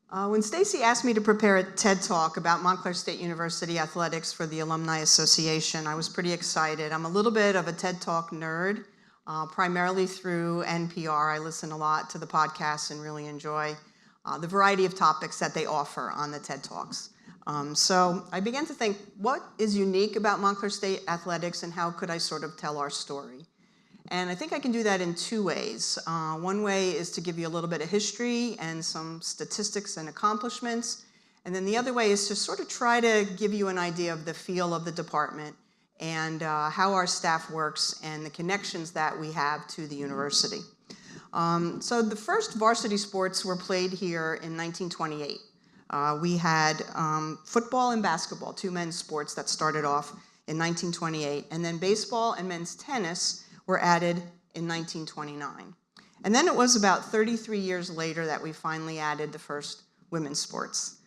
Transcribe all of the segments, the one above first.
When Stacy asked me to prepare a TED Talk about Montclair State University athletics for the Alumni Association, I was pretty excited. I'm a little bit of a TED Talk nerd, primarily through NPR. I listen a lot to the podcast and really enjoy the variety of topics that they offer on the TED Talks. So I began to think, what is unique about Montclair State athletics and how could I sort of tell our story? And I think I can do that in two ways. One way is to give you a little bit of history and some statistics and accomplishments. And then the other way is to sort of try to give you an idea of the feel of the department and how our staff works and the connections that we have to the university. So the first varsity sports were played here in 1928. We had football and basketball, two men's sports that started off in 1928. And then baseball and men's tennis were added in 1929. And then it was about 33 years later that we finally added the first women's sports.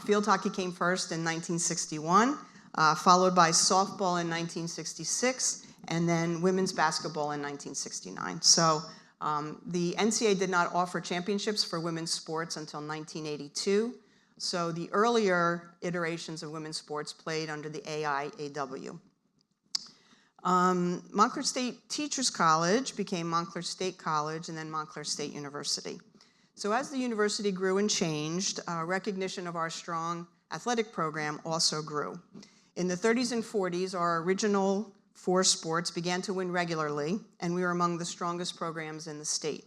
Field hockey came first in 1961, followed by softball in 1966, and then women's basketball in 1969. So the Ncaa did not offer championships for women's sports until 1982. So the earlier iterations of women's sports played under the AIAW. Montclair State Teachers College became Montclair State College and then Montclair State University. So as the university grew and changed, recognition of our strong athletic program also grew. In the 30s and 40s, our original four sports began to win regularly, and we were among the strongest programs in the state.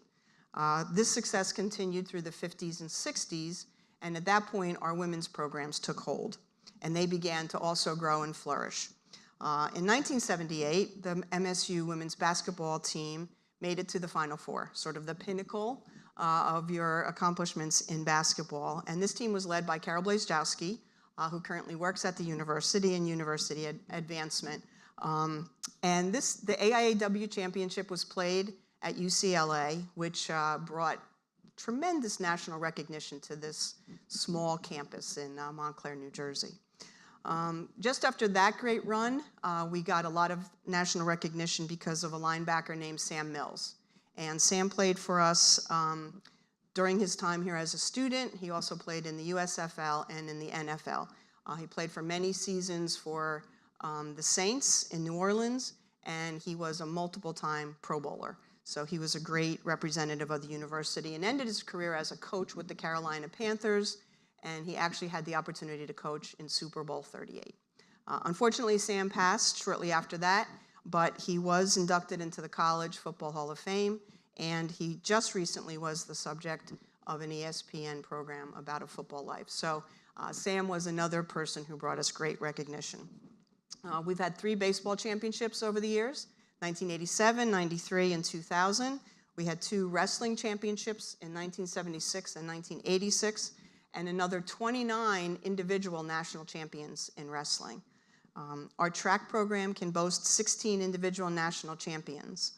This success continued through the 50s and 60s, and at that point, our women's programs took hold, and they began to also grow and flourish. In 1978, the MSU women's basketball team made it to the Final Four, sort of the pinnacle of your accomplishments in basketball. And this team was led by Carol Blazejowski, who currently works at the university in university advancement. And the AIAW championship was played at UCLA, which brought tremendous national recognition to this small campus in Montclair, New Jersey. Just after that great run, we got a lot of national recognition because of a linebacker named Sam Mills. And Sam played for us during his time here as a student. He also played in the USFL and in the NFL. He played for many seasons for the Saints in New Orleans, and he was a multiple-time Pro Bowler. So he was a great representative of the university and ended his career as a coach with the Carolina Panthers, and he actually had the opportunity to coach in Super Bowl 38. Unfortunately, Sam passed shortly after that, but he was inducted into the College Football Hall of Fame, and he just recently was the subject of an ESPN program about a football life. So Sam was another person who brought us great recognition. We've had 3 baseball championships over the years, 1987, 93, and 2000. We had 2 wrestling championships in 1976 and 1986, and another 29 individual national champions in wrestling. Our track program can boast 16 individual national champions.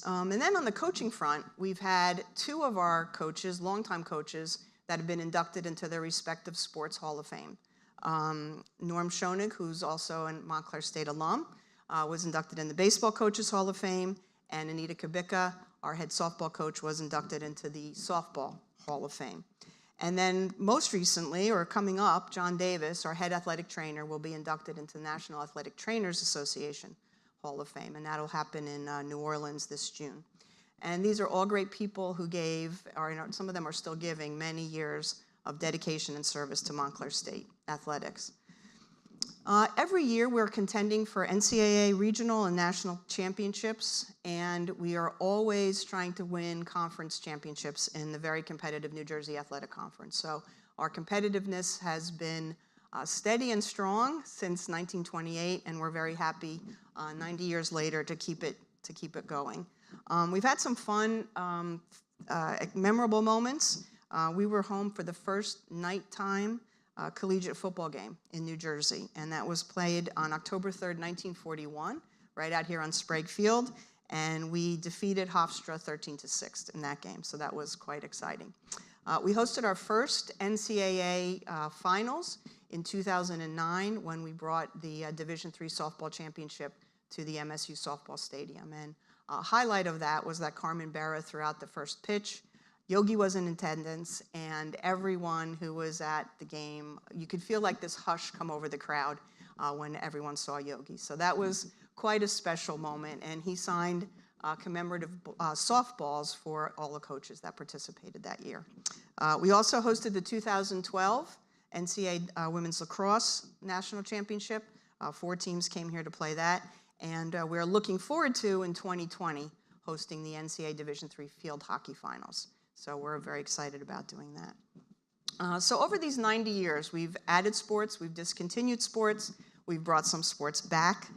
And then on the coaching front, we've had 2 of our coaches, longtime coaches, that have been inducted into their respective sports Hall of Fame. Norm Schoenig, who's also a Montclair State alum, was inducted in the Baseball Coaches Hall of Fame, and Anita Kubica, our head softball coach, was inducted into the Softball Hall of Fame. And then most recently, or coming up, John Davis, our head athletic trainer, will be inducted into the National Athletic Trainers Association Hall of Fame, and that'll happen in New Orleans this June. And these are all great people who gave, or some of them are still giving, many years of dedication and service to Montclair State athletics. Every year we're contending for NCAA regional and national championships, and we are always trying to win conference championships in the very competitive New Jersey Athletic Conference. So our competitiveness has been steady and strong since 1928, and we're very happy 90 years later to keep it going. We've had some fun, memorable moments. We were home for the first nighttime collegiate football game in New Jersey, and that was played on October 3rd, 1941, right out here on Sprague Field, and we defeated Hofstra 13-6 in that game, so that was quite exciting. We hosted our first NCAA finals in 2009 when we brought the Division III softball championship to the MSU softball stadium, and a highlight of that was that Carmen Berra threw out the first pitch, Yogi was in attendance, and everyone who was at the game, you could feel like this hush come over the crowd when everyone saw Yogi. So that was quite a special moment, and he signed commemorative softballs for all the coaches that participated that year. We also hosted the 2012 Ncaa Women's Lacrosse National Championship. 4 teams came here to play that, and we're looking forward to, in 2020, hosting the Ncaa Division III Field Hockey Finals. So we're very excited about doing that. So over these 90 years, we've added sports, we've discontinued sports, we've brought some sports back.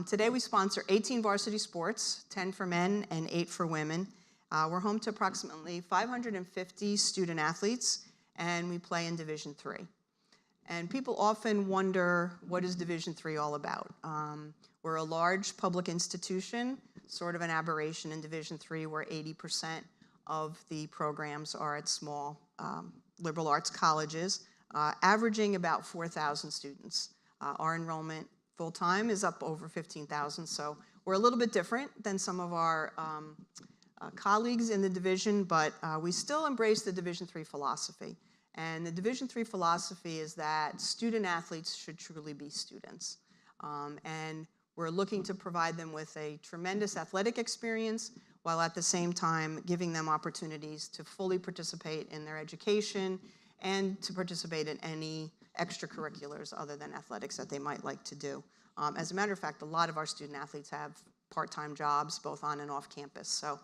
Today we sponsor 18 varsity sports, 10 for men and 8 for women. We're home to approximately 550 student athletes, and we play in Division III. And people often wonder, what is Division III all about? We're a large public institution, sort of an aberration in Division III, where 80% of the programs are at small liberal arts colleges, averaging about 4,000 students. Our enrollment full-time is up over 15,000, so we're a little bit different than some of our colleagues in the division, but we still embrace the Division III philosophy. And the Division III philosophy is that student athletes should truly be students. And we're looking to provide them with a tremendous athletic experience, while at the same time giving them opportunities to fully participate in their education and to participate in any extracurriculars other than athletics that they might like to do. As a matter of fact, a lot of our student athletes have part-time jobs, both on and off campus. So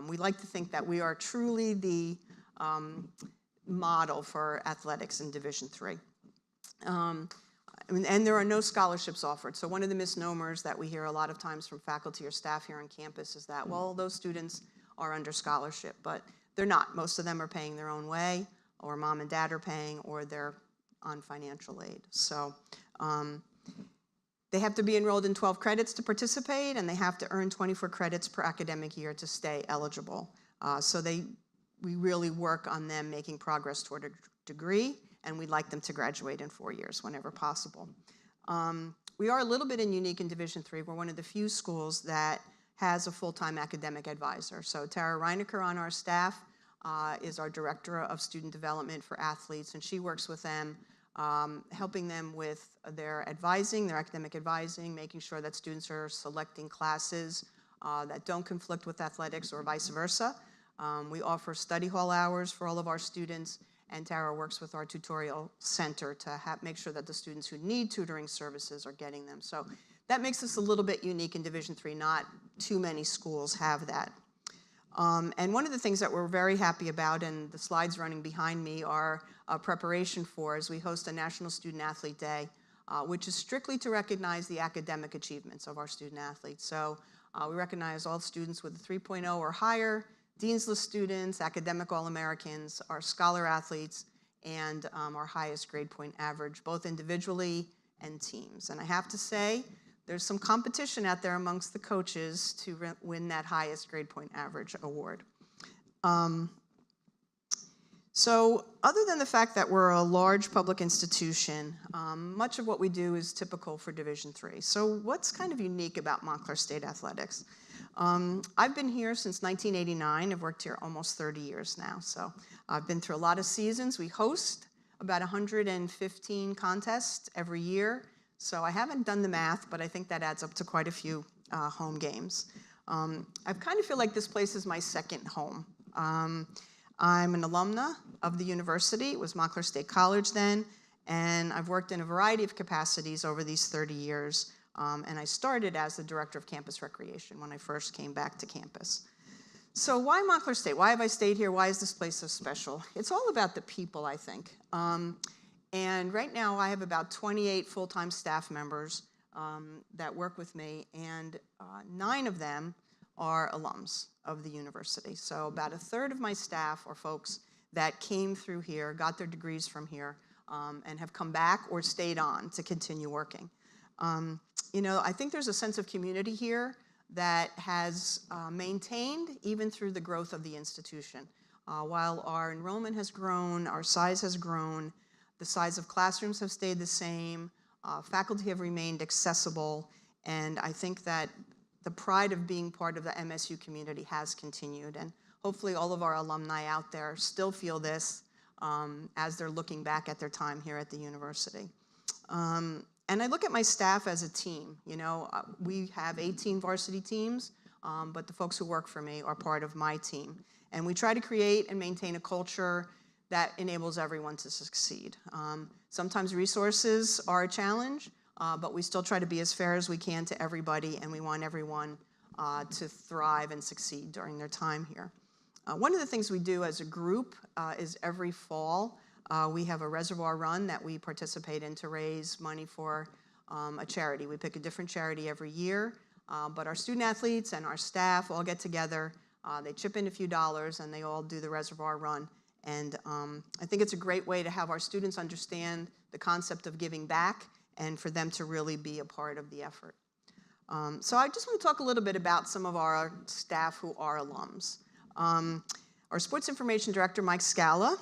we like to think that we are truly the model for athletics in Division III. And there are no scholarships offered. So one of the misnomers that we hear a lot of times from faculty or staff here on campus is that, well, those students are under scholarship, but they're not. Most of them are paying their own way, or mom and dad are paying, or they're on financial aid. So they have to be enrolled in 12 credits to participate, and they have to earn 24 credits per academic year to stay eligible. So we really work on them making progress toward a degree, and we'd like them to graduate in 4 years whenever possible. We are a little bit unique in Division III. We're one of the few schools that has a full-time academic advisor. So Tara Reinecker on our staff is our Director of Student Development for Athletes, and she works with them, helping them with their advising, their academic advising, making sure that students are selecting classes that don't conflict with athletics or vice versa. We offer study hall hours for all of our students, and Tara works with our tutorial center to make sure that the students who need tutoring services are getting them. So that makes us a little bit unique in Division III. Not too many schools have that. And one of the things that we're very happy about, and the slides running behind me are a preparation for, is we host a National Student Athlete Day, which is strictly to recognize the academic achievements of our student athletes. So we recognize all students with a 3.0 or higher, Dean's List students, academic All-Americans, our scholar athletes, and our highest grade point average, both individually and teams. And I have to say, there's some competition out there amongst the coaches to win that highest grade point average award. So other than the fact that we're a large public institution, much of what we do is typical for Division III. So what's kind of unique about Montclair State Athletics? I've been here since 1989. I've worked here almost 30 years now. So I've been through a lot of seasons. We host about 115 contests every year. So I haven't done the math, but I think that adds up to quite a few home games. I kind of feel like this place is my second home. I'm an alumna of the university. It was Montclair State College then, and I've worked in a variety of capacities over these 30 years. And I started as the director of campus recreation when I first came back to campus. So why Montclair State? Why have I stayed here? Why is this place so special? It's all about the people, I think. And right now I have about 28 full-time staff members that work with me, and 9 of them are alums of the university. So about a third of my staff are folks that came through here, got their degrees from here, and have come back or stayed on to continue working. You know, I think there's a sense of community here that has maintained even through the growth of the institution. While our enrollment has grown, our size has grown, the size of classrooms have stayed the same, faculty have remained accessible, and I think that the pride of being part of the MSU community has continued, and hopefully all of our alumni out there still feel this as they're looking back at their time here at the university. And I look at my staff as a team. You know, we have 18 varsity teams, but the folks who work for me are part of my team. And we try to create and maintain a culture that enables everyone to succeed. Sometimes resources are a challenge, but we still try to be as fair as we can to everybody, and we want everyone to thrive and succeed during their time here. One of the things we do as a group is every fall, we have a reservoir run that we participate in to raise money for a charity. We pick a different charity every year, but our student athletes and our staff all get together. They chip in a few dollars, and they all do the reservoir run. And I think it's a great way to have our students understand the concept of giving back and for them to really be a part of the effort. So I just want to talk a little bit about some of our staff who are alums. Our sports information director, Mike Scalla,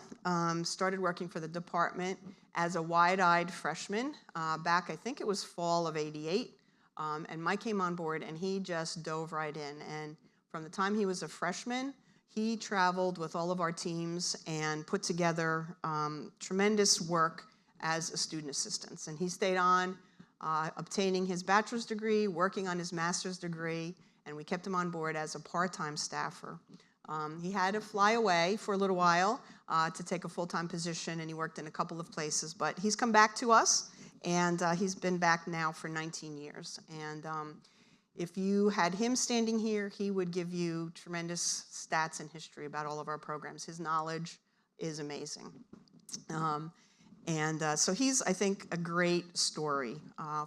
started working for the department as a wide-eyed freshman back, I think it was fall of '88. And Mike came on board, and he just dove right in. And from the time he was a freshman, he traveled with all of our teams and put together tremendous work as a student assistant. And he stayed on obtaining his bachelor's degree, working on his master's degree, and we kept him on board as a part-time staffer. He had to fly away for a little while to take a full-time position, and he worked in a couple of places. But he's come back to us, and he's been back now for 19 years. And if you had him standing here, he would give you tremendous stats and history about all of our programs. His knowledge is amazing. So he's, I think, a great story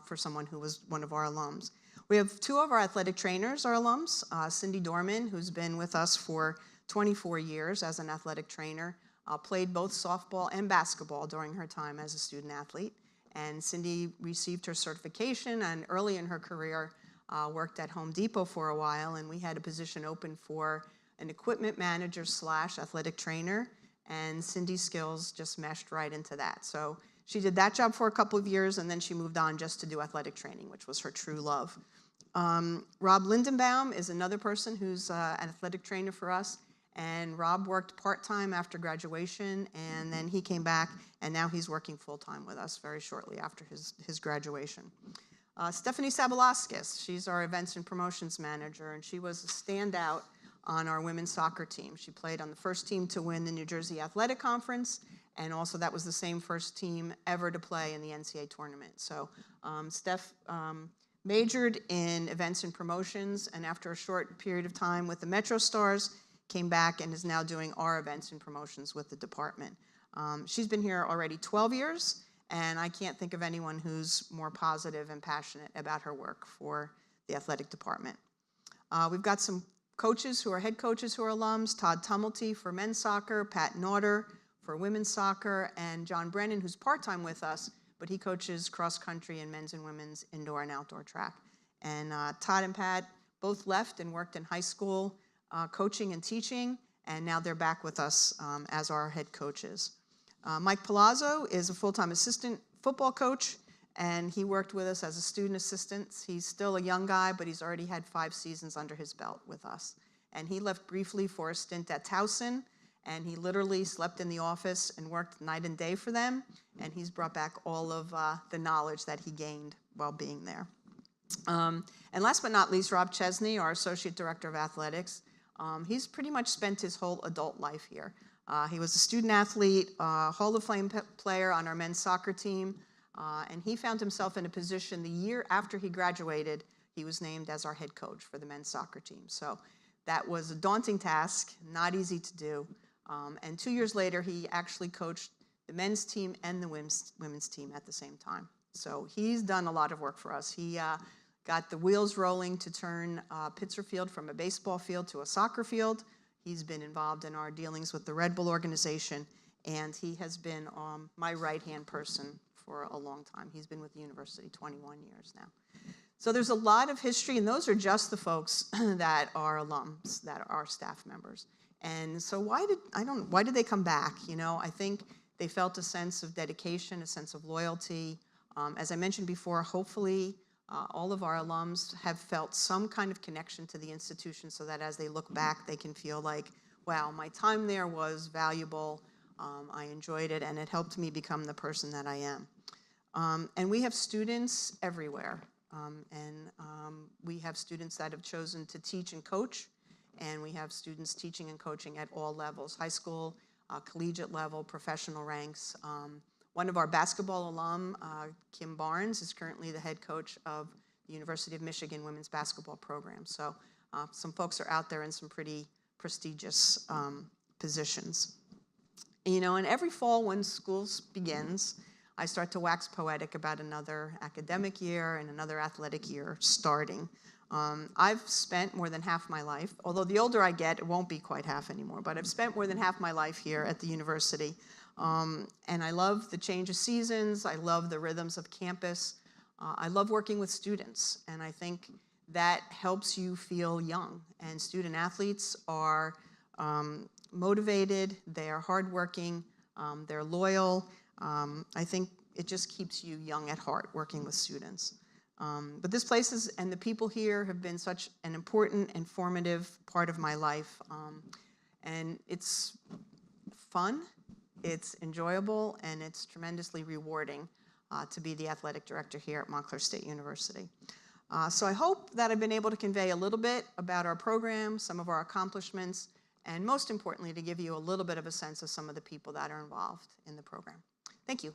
for someone who was one of our alums. We have two of our athletic trainers, our alums. Cindy Dorman, who's been with us for 24 years as an athletic trainer, played both softball and basketball during her time as a student athlete. And Cindy received her certification, and early in her career, worked at Home Depot for a while, and we had a position open for an equipment manager / athletic trainer, and Cindy's skills just meshed right into that. So she did that job for a couple of years, and then she moved on just to do athletic training, which was her true love. Rob Lindenbaum is another person who's an athletic trainer for us, and Rob worked part-time after graduation, and then he came back, and now he's working full-time with us very shortly after his graduation. Stephanie Sabalaskis, she's our events and promotions manager, and she was a standout on our women's soccer team. She played on the first team to win the New Jersey Athletic Conference, and also that was the same first team ever to play in the Ncaa tournament. So Steph majored in events and promotions, and after a short period of time with the Metro Stars, came back and is now doing our events and promotions with the department. She's been here already 12 years, and I can't think of anyone who's more positive and passionate about her work for the athletic department. We've got some coaches who are head coaches who are alums, Todd Tumulty for men's soccer, Pat Naughter for women's soccer, and John Brennan, who's part-time with us, but he coaches cross-country and men's and women's indoor and outdoor track. And Todd and Pat both left and worked in high school coaching and teaching, and now they're back with us as our head coaches. Mike Palazzo is a full-time assistant football coach, and he worked with us as a student assistant. He's still a young guy, but he's already had 5 seasons under his belt with us. And he left briefly for a stint at Towson, and he literally slept in the office and worked night and day for them, and he's brought back all of the knowledge that he gained while being there. And last but not least, Rob Chesney, our Associate Director of Athletics. He's pretty much spent his whole adult life here. He was a student athlete, Hall of Fame player on our men's soccer team, and he found himself in a position the year after he graduated, he was named as our head coach for the men's soccer team. So that was a daunting task, not easy to do. And 2 years later, he actually coached the men's team and the women's team at the same time. So he's done a lot of work for us. He got the wheels rolling to turn Pitzer Field from a baseball field to a soccer field. He's been involved in our dealings with the Red Bull organization, and he has been my right-hand person for a long time. He's been with the university 21 years now. So there's a lot of history, and those are just the folks that are alums, that are staff members. And so why did they come back? You know, I think they felt a sense of dedication, a sense of loyalty. As I mentioned before, hopefully all of our alums have felt some kind of connection to the institution so that as they look back, they can feel like wow, my time there was valuable. I enjoyed it, and it helped me become the person that I am. And we have students everywhere. We have students that have chosen to teach and coach, and we have students teaching and coaching at all levels, high school, collegiate level, professional ranks. One of our basketball alum, Kim Barnes, is currently the head coach of the University of Michigan women's basketball program. So some folks are out there in some pretty prestigious positions. And every fall when school begins, I start to wax poetic about another academic year and another athletic year starting. I've spent more than half my life, although the older I get, it won't be quite half anymore, but I've spent more than half my life here at the university. And I love the change of seasons. I love the rhythms of campus. I love working with students, and I think that helps you feel young. And student athletes are motivated, they are hardworking, they're loyal. I think it just keeps you young at heart working with students. But this place and the people here have been such an important and formative part of my life. And it's fun, it's enjoyable, and it's tremendously rewarding to be the athletic director here at Montclair State University. So I hope that I've been able to convey a little bit about our program, some of our accomplishments, and most importantly, to give you a little bit of a sense of some of the people that are involved in the program. Thank you.